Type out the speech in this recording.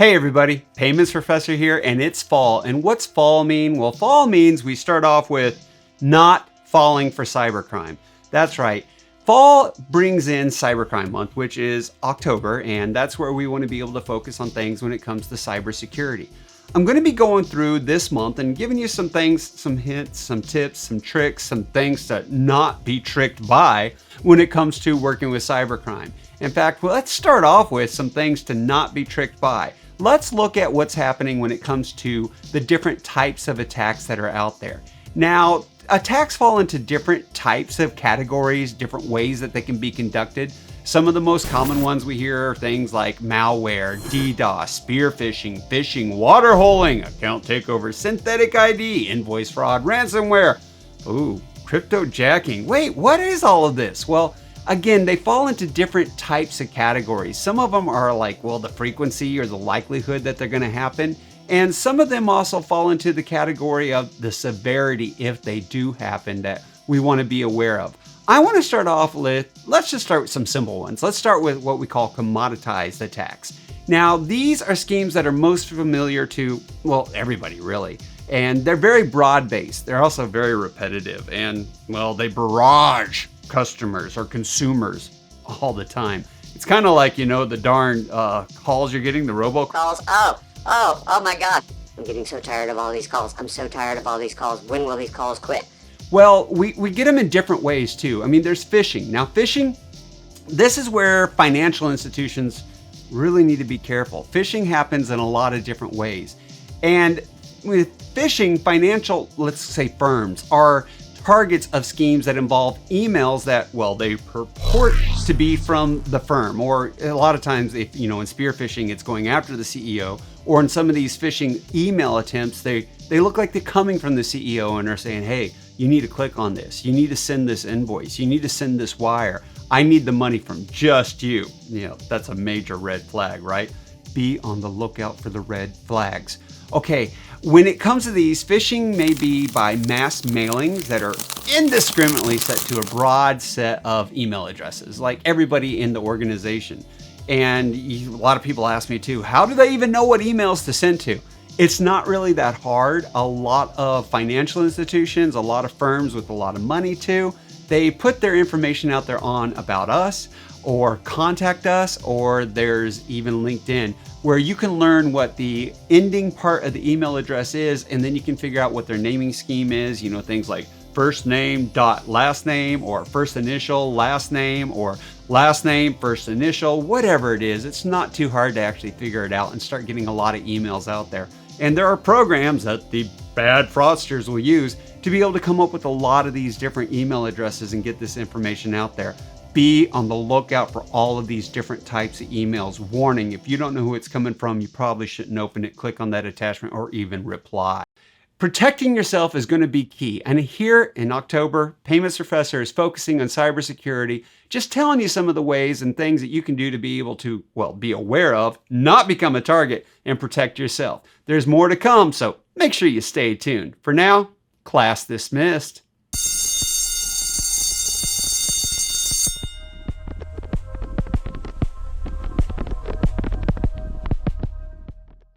Hey everybody, Payments Professor here, and it's fall. And what's fall mean? Well, fall means we start off with not falling for cybercrime. That's right. Fall brings in Cybercrime Month, which is October, and that's where we want to be able to focus on things when it comes to cybersecurity. I'm going to be going through this month and giving you some things, some hints, some tips, some tricks, some things to not be tricked by when it comes to working with cybercrime. In fact, let's start off with some things to not be tricked by. Let's look at what's happening when it comes to the different types of attacks that are out there. Now, attacks fall into different types of categories, different ways that they can be conducted. Some of the most common ones we hear are things like malware, DDoS, spear phishing, water holing, account takeover, synthetic ID, invoice fraud, ransomware, cryptojacking. Wait, what is all of this? Well, again, they fall into different types of categories. Some of them are like, well, the frequency or the likelihood that they're going to happen. And some of them also fall into the category of the severity if they do happen that we want to be aware of. I want to start off with, let's just start with some simple ones. Let's start with what we call commoditized attacks. Now, these are schemes that are most familiar to, well, everybody really. And they're very broad-based. They're also very repetitive. And, well, they barrage customers or consumers all the time. It's kind of like, the darn calls you're getting, the robocalls. Oh my God. I'm getting so tired of all these calls. I'm so tired of all these calls. When will these calls quit? Well, we get them in different ways too. I mean, there's phishing. Now, phishing, this is where financial institutions really need to be careful. Phishing happens in a lot of different ways. And with phishing, financial, let's say firms, are targets of schemes that involve emails that, well, they purport to be from the firm. Or a lot of times, if in spear phishing, it's going after the CEO. Or in some of these phishing email attempts, they look like they're coming from the CEO and are saying, hey, you need to click on this. You need to send this invoice. You need to send this wire. I need the money from just you. That's a major red flag, right? Be on the lookout for the red flags. Okay, when it comes to these, phishing may be by mass mailings that are indiscriminately set to a broad set of email addresses, like everybody in the organization. And a lot of people ask me too, how do they even know what emails to send to? It's not really that hard. A lot of financial institutions, a lot of firms with a lot of money too, they put their information out there on About Us or Contact Us, or there's even LinkedIn, where you can learn what the ending part of the email address is, and then you can figure out what their naming scheme is, things like first name dot last name, or first initial last name, or last name first initial, whatever it is. It's not too hard to actually figure it out and start getting a lot of emails out there. And there are programs that the bad fraudsters will use to be able to come up with a lot of these different email addresses and get this information out there. Be on the lookout for all of these different types of emails. Warning, if you don't know who it's coming from, you probably shouldn't open it, click on that attachment, or even reply. Protecting yourself is going to be key. And here in October, Payments Professor is focusing on cybersecurity, just telling you some of the ways and things that you can do to be able to, be aware of, not become a target, and protect yourself. There's more to come, so make sure you stay tuned. For now, class dismissed.